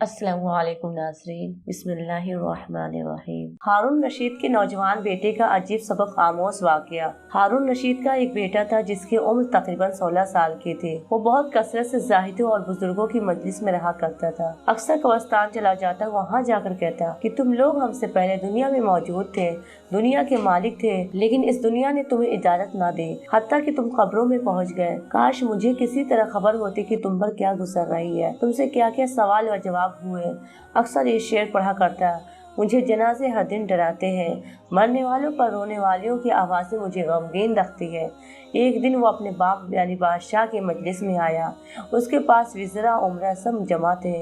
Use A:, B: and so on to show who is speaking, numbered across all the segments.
A: अस्सलामु अलैकुम नाज़रीन, बिस्मिल्लाहिर्रहमानिर्रहीम। हारून रशीद के नौजवान बेटे का अजीब सबक खामोश वाक़या। हारून रशीद का एक बेटा था जिसकी उम्र तकरीबन 16 साल की थी। वो बहुत कसरत से ज़ाहिदों और बुजुर्गों की मजलिस में रहा करता था। अक्सर कब्रिस्तान चला जाता, वहाँ जाकर कहता कि तुम लोग हमसे पहले दुनिया में मौजूद थे, दुनिया के मालिक थे, लेकिन इस दुनिया ने तुम्हें इजाजत ना दी, हत्ता कि तुम कब्रों में पहुँच गए। काश मुझे किसी तरह खबर होती कि तुम पर क्या गुजर रही है, तुमसे क्या क्या सवाल और जवाब हुए। अक्सर ये शेर पढ़ा करता, मुझे जनाजे हर दिन डराते हैं, मरने वालों पर रोने वालों की आवाज़ें मुझे गमगीन रखती है। एक दिन वो अपने बाप यानी बादशाह के मजलिस में आया। उसके पास विज़रा उम्रा सब जमा थे।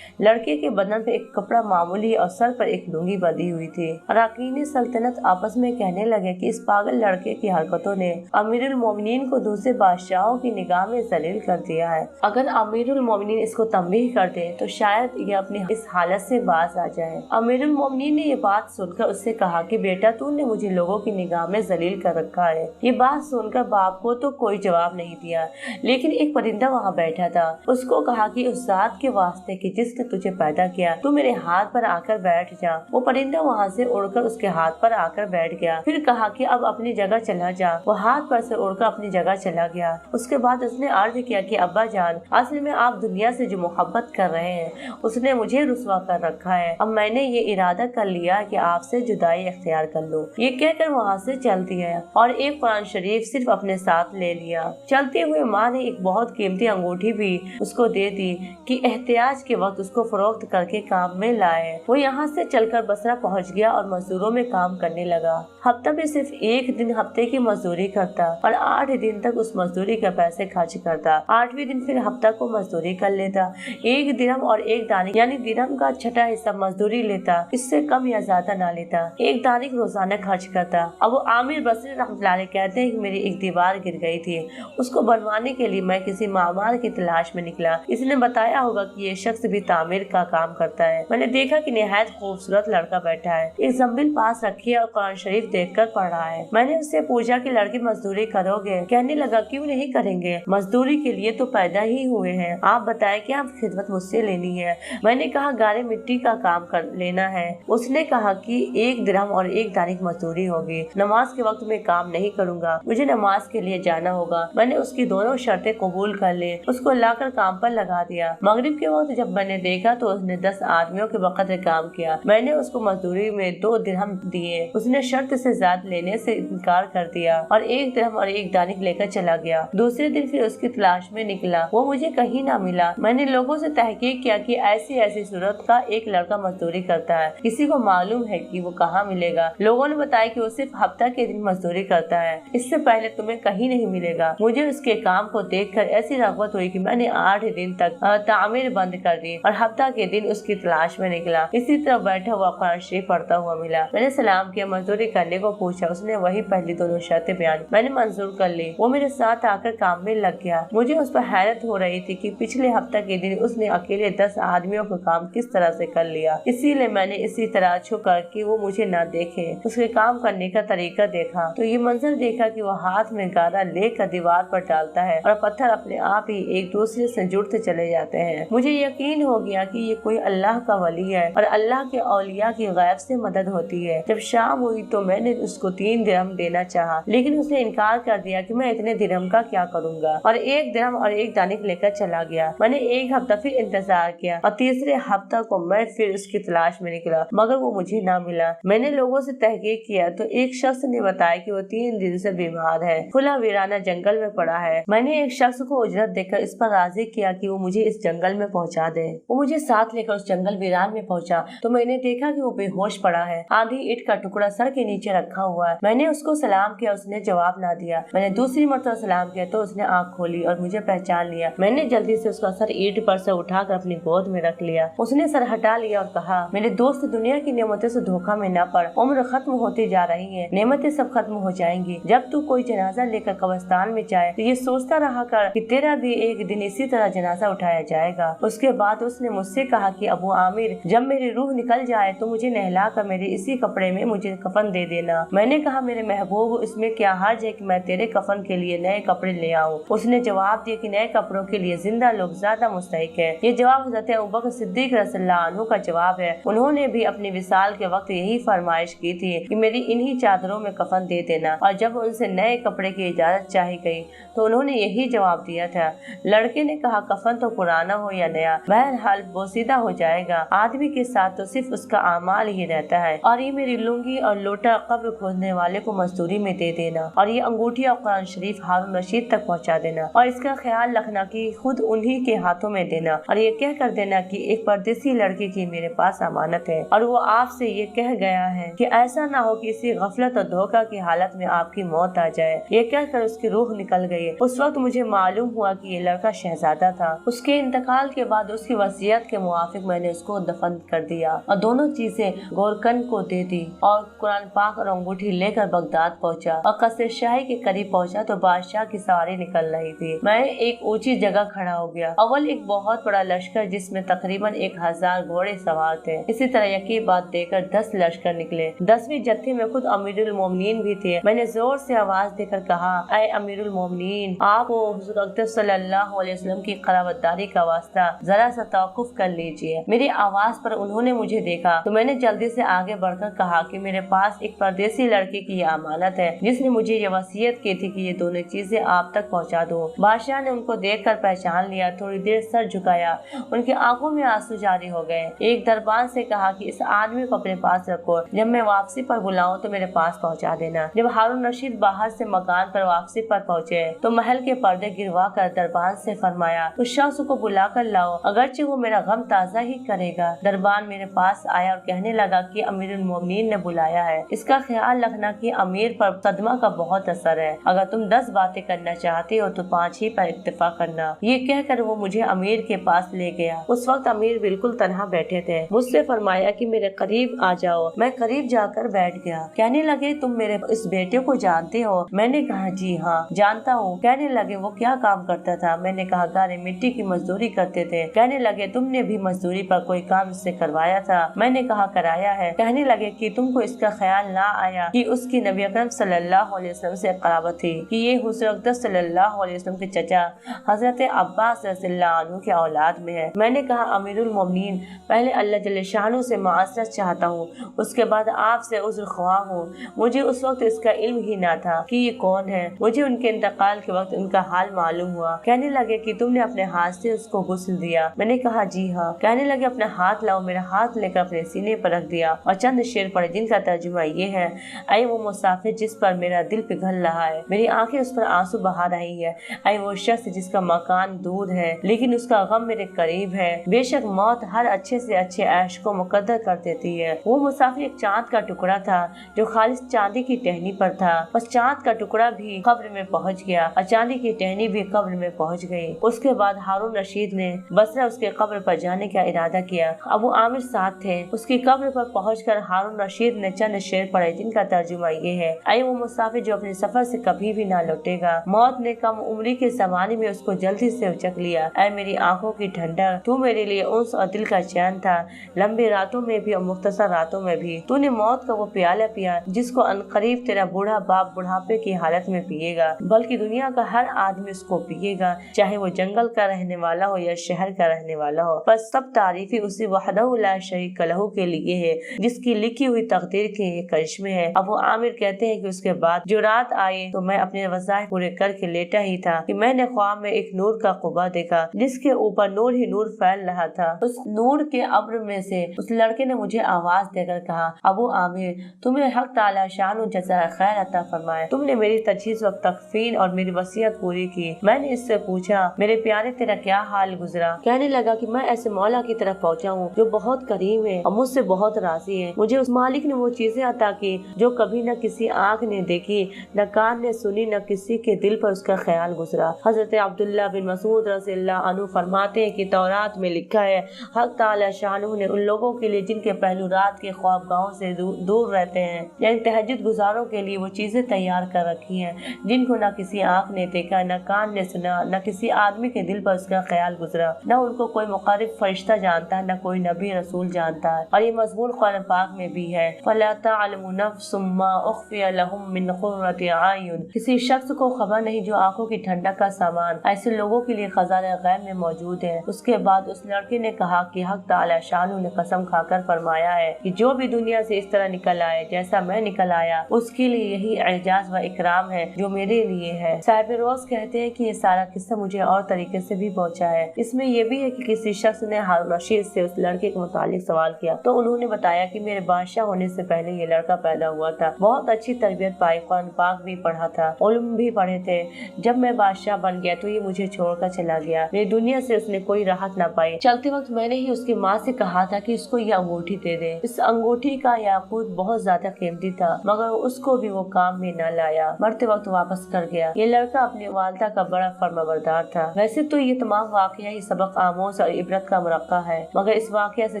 A: लड़के के बदन पे एक कपड़ा मामूली और सर पर एक लुंगी बंधी हुई थी। अरकान सल्तनत आपस में कहने लगे कि इस पागल लड़के की हरकतों ने अमीरुल मोमिनीन को दूसरे बादशाहों की निगाह में जलील कर दिया है। अगर अमीरुल मोमिनीन इसको तंबीह कर दे तो शायद ये अपनी इस हालत से बाज आ जाए। अमीरुल मोमिनीन ने ये बात सुनकर उससे कहा कि बेटा, तूने मुझे लोगों की निगाह में जलील कर रखा है। ये बात सुनकर बाप को तो कोई जवाब नहीं दिया, लेकिन एक परिंदा वहाँ बैठा था। उसको कहा कि उस जात के वास्ते कि जिसने तुझे पैदा किया, तू मेरे हाथ पर आकर बैठ जा। वो परिंदा वहाँ से उड़कर उसके हाथ पर आकर बैठ गया। फिर कहा कि अब अपनी जगह चला जा। वो हाथ पर से उड़कर अपनी जगह चला गया। उसके बाद उसने अर्ज किया कि अब्बा जान, असल में आप दुनिया से जो मोहब्बत कर रहे हैं उसने मुझे रुस्वा कर रखा है। अब मैंने ये इरादा कर लिया कि आपसे जुदाई इख्तियार कर लो। ये कहकर वहाँ से चल दिया और एक कुरान शरीफ सिर्फ अपने साथ ले लिया। चलते हुए माँ ने एक बहुत कीमती अंगूठी भी उसको दे दी कि एहतियाज के वक्त उसको फरोख्त करके काम में लाए। वो यहाँ से चलकर बसरा पहुँच गया और मजदूरों में काम करने लगा। हफ्ता में सिर्फ एक दिन हफ्ते की मजदूरी करता और 8 दिन तक उस मजदूरी के पैसे खर्च करता। 8वें दिन फिर हफ्ता को मजदूरी कर लेता। 1 दिरहम और 1 दानिक यानी दिरहम का छठा हिस्सा मजदूरी लेता, इससे कम या ज्यादा ना लेता। 1 दानिक रोजाना खर्च करता। अब वो आमिर बसरी रहमतुल्लाह अलैह कहते हैं कि मेरी एक दीवार गिर गई थी, उसको बनवाने के लिए मैं किसी मामार की तलाश में निकला। इसने बताया होगा कि ये शख्स भी तामीर का काम करता है। मैंने देखा कि निहायत खूबसूरत लड़का बैठा है, एक जम्बिल पास रखी है और कुरान शरीफ देखकर पढ़ रहा है। मैंने उससे पूछा कि लड़की मजदूरी करोगे? कहने लगा क्यों नहीं करेंगे, मजदूरी के लिए तो पैदा ही हुए हैं। आप बताएं क्या खिदमत मुझसे लेनी है? मैंने कहा गारे मिट्टी का काम कर लेना है। उसने कहा कि 1 दिरहम और 1 दानिक मजदूरी होगी। नमाज के वक्त में काम नहीं करूँगा, मुझे नमाज के लिए जाना होगा। मैंने उसकी दोनों शर्तें कबूल कर ली, उसको लाकर काम पर लगा दिया। मगरिब के वक्त जब मैंने देखा तो उसने 10 आदमियों के बकदर काम किया। मैंने उसको मजदूरी में 2 दिरहम दिए। उसने शर्त से ज्यादा लेने से इनकार कर दिया और 1 दिरहम और 1 दानिक लेकर चला गया। दूसरे दिन फिर उसकी तलाश में निकला, वो मुझे कहीं ना मिला। मैंने लोगों से तहकीक किया कि ऐसी ऐसी सूरत का एक लड़का मजदूरी करता है, किसी को मालूम है कि वो कहाँ मिलेगा? लोगों ने बताया कि वो सिर्फ हफ्ता के दिन मजदूरी करता है, इससे पहले तुम्हें कहीं नहीं मिलेगा। मुझे उसके काम को देखकर ऐसी रग़बत हुई कि मैंने 8 दिन तक तामीर बंद कर दी और हफ्ता के दिन उसकी तलाश में निकला। इसी तरह बैठा हुआ कुरान शरीफ पढ़ता हुआ मिला। मैंने सलाम किया, मजदूरी करने को पूछा। उसने वही पहली दोनों शर्तें बयान, मैंने मंजूर कर ली। वो मेरे साथ आकर काम में लग गया। मुझे उस पर हैरत हो रही थी कि पिछले हफ्ता के दिन उसने अकेले 10 आदमियों का काम किस तरह से कर लिया। इसीलिए मैंने इसी तरह छुपकर कि वो मुझे न देखे उसके काम करने का तरीका देखा तो ये मंजर देखा कि वो हाथ में गारा लेकर दीवार पर डालता है और पत्थर अपने आप ही एक दूसरे से जुड़ते चले जाते हैं। मुझे यकीन हो गया कि ये कोई अल्लाह का वली है और अल्लाह के औलिया की गैब से मदद होती है। जब शाम हुई तो मैंने उसको 3 दिरहम देना चाहा, लेकिन उसने इनकार कर दिया कि मैं इतने दिरहम का क्या करूँगा और 1 दिरहम और 1 दानिक लेकर चला गया। मैंने 1 हफ्ता फिर इंतजार किया और तीसरे हफ्ता को मैं फिर उसकी तलाश में निकला, मगर वो मुझे ना मिला। मैंने लोगों से तहकीक किया तो एक शख्स ने बताया कि वो 3 दिन से बीमार है, खुला वीराना जंगल में पड़ा है। मैंने एक शख्स को उजरत देकर इस पर राजी किया कि वो मुझे इस जंगल में पहुंचा दे। वो मुझे साथ लेकर उस जंगल वीरान में पहुंचा तो मैंने देखा कि वो बेहोश पड़ा है, आधी ईंट का टुकड़ा सर के नीचे रखा हुआ है। मैंने उसको सलाम किया, उसने जवाब ना दिया। मैंने दूसरी मरतबा सलाम किया तो उसने आँख खोली और मुझे पहचान लिया। मैंने जल्दी से उसका सर ईंट पर से उठाकर अपनी गोद में रख लिया। उसने सर हटा लिया और कहा, मेरे दोस्त, दुनिया की नेमतों से धोखा में न पड़। उम्र खत्म होती जा रही है, नेमतें सब खत्म हो जाएंगी। जब तू कोई जनाजा लेकर कब्रिस्तान में जाए तो ये सोचता रहा कर कि तेरा भी एक दिन इसी तरह जनाजा उठाया जाएगा। उसके बाद उसने मुझसे कहा कि अबू आमिर, जब मेरी रूह निकल जाए तो मुझे नहला कर मेरे इसी कपड़े में मुझे कफन दे देना। मैंने कहा, मेरे महबूब, इसमें क्या हर्ज है कि मैं तेरे कफन के लिए नए कपड़े ले आऊं। उसने जवाब दिया कि नए कपड़ों के लिए जिंदा लोग ज्यादा मुस्तहिक है। ये जवाब हज़रत अबू बकर सिद्दीक रज़ियल्लाहु अन्हु का जवाब है। उन्होंने भी अपने विसाल के वक्त यही फरमाइश की थी कि मेरी इन्हीं चादरों में कफन दे देना, और जब उनसे नए कपड़े की इजाजत चाही गई तो उन्होंने यही जवाब दिया था। लड़के ने कहा, कफन तो पुराना हो या नया, बहरहाल बोसीदा हो जाएगा। आदमी के साथ तो सिर्फ उसका आमाल ही रहता है। और ये मेरी लुंगी और लोटा कब्र खोदने वाले को मजदूरी में दे देना, और ये अंगूठी और कुरान शरीफ हारून रशीद तक पहुंचा देना, और इसका ख्याल रखना कि खुद उन्हीं के हाथों में देना, और ये कह कर देना कि एक परदेसी लड़के की मेरे पास अमानत है और वो आपसे ये कह गया है कि ऐसा ना हो कि इसी गफलत और धोखा की हालत में आपकी मौत आ जाए। ये कहकर उसकी रूह निकल गई। उस वक्त मुझे मालूम हुआ कि ये लड़का शहजादा था। उसके इंतकाल के बाद उसकी वसीयत के मुआफिक मैंने उसको दफन कर दिया और दोनों चीजें गोरकन को दे दी, और कुरान पाक और अंगूठी लेकर बगदाद पहुंचा और कसर शाही के करीब पहुंचा तो बादशाह की सवारी निकल रही थी। मैं एक ऊंची जगह खड़ा हो गया। अव्वल एक बहुत बड़ा लश्कर जिसमें तकरीबन 1000 घोड़े सवार थे। इसी तरह यकी बात देकर 10 लश्कर निकले। 10वीं जत्थे में खुद अमीरुल मोमिनीन भी थे। मैंने जोर से आवाज देकर कहा, ऐ अमीरुल मोमिनीन, आपको हुजूर अक़दस सल्लल्लाहु अलैहि वसल्लम की क़राबतदारी का वास्ता जरा सा तवक़्क़ुफ़ कर लीजिए। मेरी आवाज पर उन्होंने मुझे देखा तो मैंने जल्दी से आगे बढ़कर कहा कि मेरे पास एक परदेसी लड़के की ये अमानत है जिसने मुझे ये वसीयत की थी कि ये दोनों चीजें आप तक पहुंचा दो। बादशाह ने उनको देखकर पहचान लिया। थोड़ी देर सर झुकाया, उनकी आंखों में आंसू जारी हो गए। एक दरबान से कहा कि इस आदमी को अपने पास रखो, जब मैं वापसी पर बुलाऊं तो मेरे पास पहुंचा देना। जब हारून रशीद बाहर से मकान पर वापसी पर पहुंचे तो महल के पर्दे गिरवा कर दरबान से फरमाया, उस शख्स को बुला कर लाओ, अगरचे वो मेरा गम ताज़ा ही करेगा। दरबान मेरे पास आया और कहने लगा कि अमीरुल मोमिनीन ने बुलाया है। इसका ख्याल रखना कि अमीर पर सदमा का बहुत असर है। अगर तुम 10 बातें करना चाहते हो तो 5 ही पर इत्तेफा करना। ये कहकर वो मुझे अमीर के पास ले गया। उस वक्त अमीर बिल्कुल तन्हा बैठे थे। मुझसे फरमाया कि मेरे करीब आ जाओ। मैं करीब जाकर बैठ गया। कहने लगे, तुम मेरे इस बेटे को जानते हो? मैंने कहा, जी हाँ जानता हूँ। कहने लगे, वो क्या काम करता था? मैंने कहा, गारे मिट्टी की मजदूरी करते थे। कहने लगे, तुमने भी मजदूरी पर कोई काम इससे करवाया था? मैंने कहा, कराया है। कहने लगे कि तुमको इसका ख्याल ना आया कि उसकी नबी अकरम सल्लल्लाहु अलैहि वसल्लम से क़राबत थी, कि ये हुज़ूर अक़दस सल्लल्लाहु अलैहि वसल्लम के चचा हजरत अब्बास रज़ियल्लाहु अन्हु के औलाद में है। मैंने कहा, अमीरुल मोमिनीन, पहले अल्लाह जल्ल शानु से माज़रत चाहता हूँ, उसके बाद आपसे उज़्र ख्वाह हूँ। मुझे उस वक्त इसका इल्म ही ना था कि ये कौन है। मुझे उनके इंतकाल के वक्त उनका हाल मालूम हुआ। कहने लगे कि तुमने अपने हाथ से उसको गुस्ल दिया? मैंने कहा, जी हाँ। कहने लगे, अपना हाथ लाओ। मेरा हाथ लेकर अपने सीने पर रख दिया और चंद शेर पढ़े जिनका तर्जुमा ये है, ऐ वो मुसाफिर जिस पर मेरा दिल पिघल रहा है, मेरी आंखें उस पर आंसू बहा रही है। ऐ वो शख्स जिसका मकान दूर है लेकिन उसका गम मेरे करीब है। बेशक मौत हर अच्छे से अच्छे ऐश को मुकद्दर कर देती है। वो मुसाफिर एक चांद का टुकड़ा था जो खालिस चांदी की टहनी पर था। बस चांद का टुकड़ा भी कब्र में पहुंच गया और चांदी की टहनी भी कब्र में पहुंच गई। उसके बाद हारून रशीद ने बसरा उसके कब्र पर जाने का इरादा किया। अबू आमिर साथ थे। उसकी कब्र पर पहुंचकर हारून रशीद ने चंद शेर पढ़े जिनका तर्जुमा ये है, ऐ वो मुसाफिर जो अपने सफर से कभी भी ना लौटेगा। मौत ने कम उम्री के ज़माने में उसको जल्दी से उचक लिया। ऐ मेरी आंखों की ठंडक, तू मेरे लिए उन्स और दिल का चैन था, लंबी रातों में भी और मुख्तसर रातों में भी। तूने मौत का वो प्याला पिया जिसको अनकरीब तेरा बूढ़ा बाप बुढ़ापे की हालत में पिएगा, बल्कि दुनिया का हर आदमी उसको पिएगा, चाहे वो जंगल का रहने वाला हो या शहर का रहने वाला हो। बस सब तारीफी उसी वहदहु ला शरीक लहू के लिए है जिसकी लिखी हुई तकदीर के ये करिश्मे है। अबू आमिर कहते हैं कि उसके बाद जो रात आई तो मैं अपने वज़ाइफ पूरे करके लेटा ही था कि मैंने ख्वाब में एक नूर का कुबा देखा जिसके ऊपर नूर ही नूर फैल रहा था। उस नूर के अब्र में से उस लड़के ने मुझे आवाज देकर कहा, अबू आमिर, तुम्हें हक ताला शान जज़ा खैर अता फरमाए। तुमने मेरी तजहीज़ व तकफीन और मेरी वसीयत पूरी की। मैंने इससे पूछा, मेरे प्यारे तेरा क्या हाल गुजरा? कहने लगा कि मैं ऐसे मौला की तरफ पहुंचा हूँ जो बहुत करीम है और मुझसे बहुत राजी है। मुझे उस मालिक ने वो चीजें अता की जो कभी न किसी आँख ने देखी, न कान ने सुनी, न किसी के दिल पर उसका ख्याल गुजरा। हजरत अब्दुल्ला बिन मसूद रज़ियल्लाहु अन्हु फरमाते हैं कि तौरात में लिखा है, हक ताला शानहू ने उन लोगों के लिए जिनके पहलू रात के ख्वाबगाहों से दूर रहते हैं, यानी तहज्जुद गुजारों के लिए वो चीजें तैयार कर रखी हैं ہیں जिनको न किसी आँख ने देखा, न कान ने सुना, न किसी आदमी के दिल पर उसका ख्याल गुजरा, न उनको कोई मुक़र्रब फरिश्ता जानता है, न कोई नबी रसूल जानता है। और ये मज़मून कुरान पाक में भी है, फला तअलमु नफ्सुम मा उख़फ़िय लहुम मिन क़ुर्रति अयुन। किसी शख्स को खबर नहीं जो आंखों की ठंडक का सामान ऐसे लोगों के लिए खजाना गैब में मौजूद है। उसके बाद उस लड़के ने कहा कि हक ताला शानू ने कसम खाकर फरमाया है कि जो भी दुनिया से इस तरह निकल आए जैसा मैं निकल आया, उसके लिए यही एजाज व इकराम है जो मेरे लिए है। साहिब रोज कहते हैं कि ये सारा किस्सा मुझे और तरीके से भी पहुंचा है। इसमें यह भी है कि किसी शख्स ने हारून रशीद से उस लड़के के मुतालिक सवाल किया तो उन्होंने बताया कि मेरे बादशाह होने से पहले ये लड़का पैदा हुआ था, बहुत अच्छी तरबियत पाई, कुरान पाक भी पढ़ा था, उल्म भी पढ़े थे। जब मैं बादशाह बन गया तो ये मुझे छोड़कर चला गया, मेरी दुनिया से उसने कोई राहत न पाई। चलते वक्त मैंने ही उसकी माँ से कहा था कि उसको ये अंगूठी दे दे। इस अंगूठी का याकूत बहुत ज्यादा कीमती था, मगर उसको भी वो काम में न लाया, मरते वक्त वापस कर गया। ये लड़का अपनी वालदा का बड़ा फर्माबरदार था। वैसे तो ये तमाम वाकया ही सबक आमोज और इबरत का मुरक्का है, मगर इस वाकया से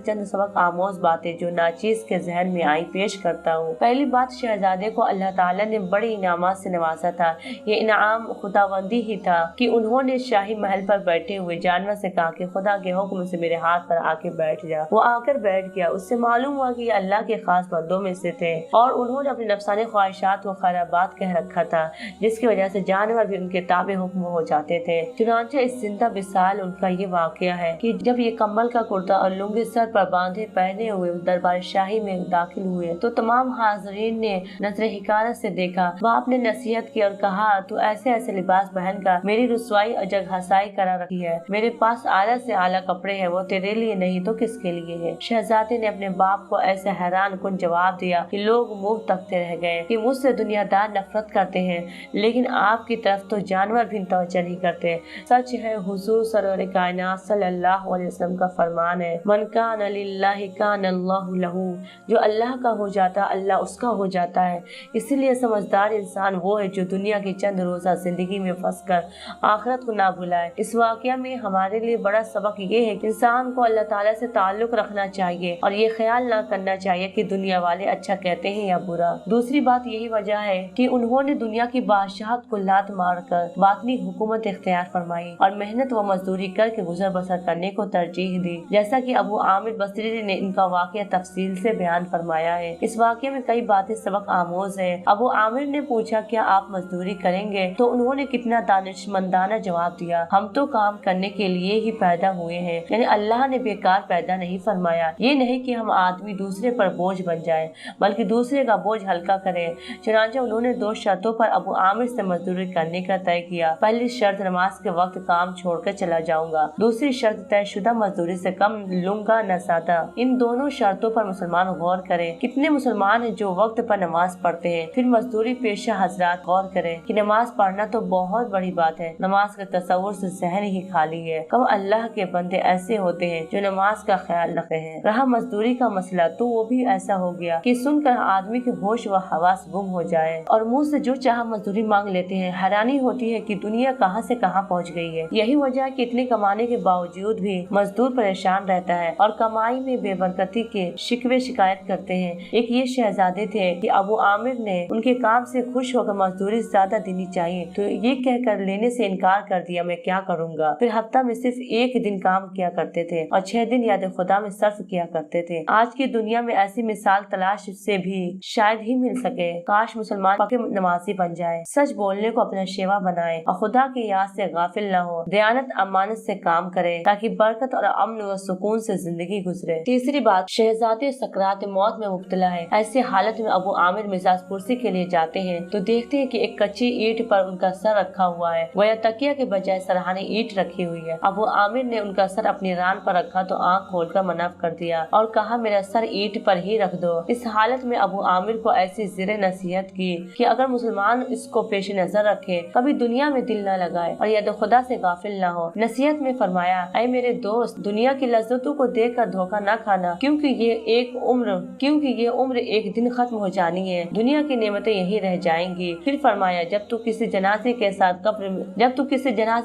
A: चंद सबक आमोज बातें जो नाचीज के जहन में आई पेश करता हूँ। पहली बात, शहजादे को अल्लाह ताला ने बड़ी इनामात से नवाजा था। ये इनाम खुदावंदी ही था कि उन्होंने शाही महल पर बैठे हुए जानवर से कहा कि खुदा के हुक्म से मेरे हाथ पर आके बैठ जा। वो आकर बैठ गया। उससे मालूम हुआ कि ये अल्लाह के खास बंदों में से थे और उन्होंने अपनी नफसानी ख्वाहिशात को खैराबाद कह रखा था, जिसकी वजह से जानवर भी उनके ताबे हुक्म हो जाते थे। चुनांचे इस जिंदा मिसाल उनका ये वाकया है कि जब ये कम्बल का कुर्ता और लुंगी सर पर बांधे पहने हुए दरबार शाही में दाखिल हुए तो तमाम हाजरीन ने नजर हिकारत से देखा। बाप ने नसीहत की और कहा, तू ऐसे ऐसे लिबास पहनकर मेरी रुसवाई और जगहसाई करा रखी है। मेरे पास आला से आला कपड़े हैं, वो तेरे लिए नहीं तो किसके लिए है। शहजादे ने अपने बाप को ऐसे हैरान कुन जवाब दिया कि लोग मुंह तकते रह गए कि मुझसे दुनियादार नफरत करते हैं, लेकिन आपकी तरफ तो जानवर भी तवज्जो नहीं करते। सच है, हुजूर सरवर कायनात सल्लल्लाहु अलैहि वसल्लम का फरमान है, मन कान लिल्लाहि कान अल्लाहु लहू। जो अल्लाह का हो जाता अल्लाह उसका हो जाता है। इसीलिए समझदार इंसान वो है जो दुनिया की चंद रोजा जिंदगी में फंसकर आखिरत को ना भुलाए। इस वाकया में हमारे लिए बड़ा सबक ये है कि इंसान को अल्लाह ताला से ताल्लुक रखना चाहिए और ये ख्याल ना करना चाहिए कि दुनिया वाले अच्छा कहते हैं या बुरा। दूसरी बात यही वजह है कि उन्होंने दुनिया की बादशाहत को लात मारकर बातनी हुकूमत इख्तियार फरमाई और मेहनत व मजदूरी करके गुजर बसर करने को तरजीह दी, जैसा कि अबू आमिर बसरी ने इनका वाकया तफसील से बयान फरमाया है। इस वाकये में कई बातें सबक आमोज है। अबू आमिर ने पूछा, क्या आप मजदूरी करेंगे? तो उन्होंने कितना दानिशमंदाना जवाब दिया, हम तो काम करने के लिए ही पैदा हुए हैं, यानी अल्लाह ने बेकार पैदा नहीं फरमाया। ये नहीं कि हम आदमी दूसरे पर बोझ बन जाए, बल्कि दूसरे का बोझ हल्का करें। चुनांचे उन्होंने दो शर्तों पर अबू आमिर से मजदूरी करने का तय किया। पहली शर्त, नमाज के वक्त काम छोड़कर चला जाऊंगा। दूसरी शर्त, तयशुदा मजदूरी से कम लूंगा न सादा। इन दोनों शर्तों पर मुसलमान गौर करें। कितने मुसलमान हैं जो वक्त पर नमाज पढ़ते हैं, फिर मजदूरी पेशा हजरात गौर करें कि नमाज पढ़ना तो बहुत बड़ी बात है, नमाज के तस्वुर से जहन ही खाली है। कब अल्लाह के बंदे ऐसे होते हैं जो नमाज का ख्याल रखते हैं। रहा मजदूरी का मसला, तो वो भी ऐसा हो गया कि सुनकर आदमी के होश व हवास गुम हो जाए और मुंह से जो चाह मजदूरी मांग लेते हैं। हैरानी होती है कि दुनिया कहां से कहां पहुंच गई है। यही वजह है कि इतने कमाने के बावजूद भी मजदूर परेशान रहता है और कमाई में बेबरकती के शिकवे शिकायत करते हैं। एक ये शहजादे थे कि अबू आमिर ने उनके काम से खुश होकर मजदूरी ज्यादा देनी चाहिए तो ये कहकर लेने से इनकार कर दिया, मैं क्या करूँगा। फिर हफ्ता में सिर्फ एक दिन काम किया करते थे और 6 दिन याद खुदा में सर्फ किया करते थे। आज की दुनिया में ऐसी मिसाल तलाश से भी शायद ही मिल सके। काश मुसलमान पक्के नमाजी बन जाए, सच बोलने को अपना शेवा बनाए और खुदा की याद से गाफिल न हो, दयानत अमानत से काम करे ताकि बरकत और अमन व सुकून से जिंदगी गुजरे। तीसरी बात, शहजादे सकरात मौत में मुब्तला है। ऐसी हालत में अबू आमिर मिजाज पुरसी के लिए जाते हैं तो देखते हैं कि एक कच्ची ईंट पर उनका सर रखा हुआ है, वह तकिया के बजाय सरहानी ईंट रखी हुई है। अबू आमिर ने उनका सर अपनी रान पर रखा तो आंख खोलकर मनाफ कर दिया और कहा, मेरा सर ईंट पर ही रख दो। इस हालत में अबू आमिर को ऐसी ज़िरे नसीहत की कि अगर मुसलमान इसको पेश नजर रखे, कभी दुनिया में दिल न लगाए और याद खुदा से गाफिल न हो। नसीहत में फरमाया, ऐ मेरे दोस्त, दुनिया की लज्जतों को देख कर धोखा न खाना, क्योंकि ये उम्र एक दिन खत्म हो जानी है। दुनिया की नेमतें यही रह जाएंगी। फिर फरमाया, जब तू किसी जनाजे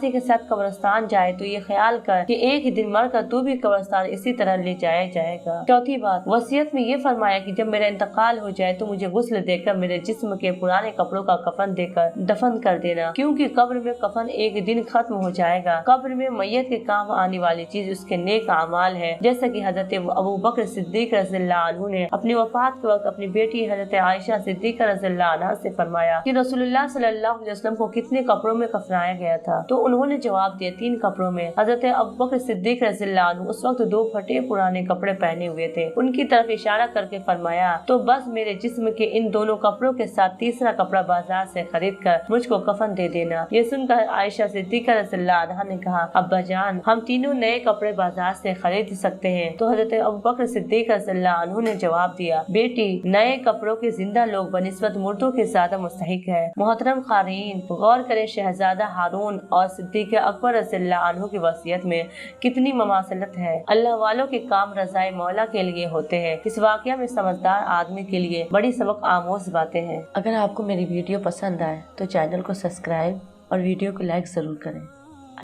A: के साथ कब्रिस्तान जाए तो ये ख्याल कर कि एक दिन मर कर तू भी कब्रिस्तान इसी तरह ले जाया जाएगा। चौथी बात, वसीयत में ये फरमाया कि जब मेरा इंतकाल हो जाए तो मुझे गुस्ल देकर मेरे जिस्म के पुराने कपड़ों का कफन देकर दफन कर देना, क्योंकि कब्र में कफन एक दिन खत्म हो जाएगा। कब्र में मैयत के काम आने वाली चीज उसके नेक अमाल है, जैसा कि हजरत अबू बकर सिद्दीक रज़ियल्लाहु अन्हु ने अपनी वफात के वक्त अपनी बेटी हजरत आयशा सिद्दीका रज़ियल्लाहु अन्हा से फरमाया कि रसूलुल्लाह सल्लल्लाहु अलैहि वसल्लम को कितने कपड़ों में कफनाया गया था, तो उन्होंने जवाब दिया 3 कपड़ों में। हजरत अबू बकर सिद्दीक रज़ियल्लाहु अन्हु उस वक्त 2 फटे पुराने कपड़े पहने हुए थे। उनकी तरफ इशारा करके फरमाया, तो बस मेरे जिस्म के इन दोनों कपड़ों के साथ तीसरा कपड़ा बाजार से खरीद कर मुझको कफन दे देना। ये सुनकर आयशा सिद्दीका रज़ियल्लाहु अन्हा ने कहा, अब्बा जान, हम तीनों नए कपड़े बाजार से खरीद सकते हैं। तो हजरत अबू बकर सिद्दीक रज़ियल्लाहु अन्हु ने जवाब दिया, बेटी, नए कपड़ों के जिंदा लोग बनिस्बत मुर्दों के ज्यादा मुस्तहिक है। मोहतरम क़ारीन, गौर करें शहजादा हारून और सिद्दीक अकबर रज़ियल्लाहु अन्हु की वसीयत में कितनी ममासलत है। अल्लाह वालों के काम रज़ाए मौला के लिए होते हैं। इस वाक़या में समझदार आदमी के लिए बड़ी सबक आमोज बातें हैं। अगर आपको मेरी वीडियो पसंद आए तो चैनल को सब्सक्राइब और वीडियो को लाइक जरूर करें।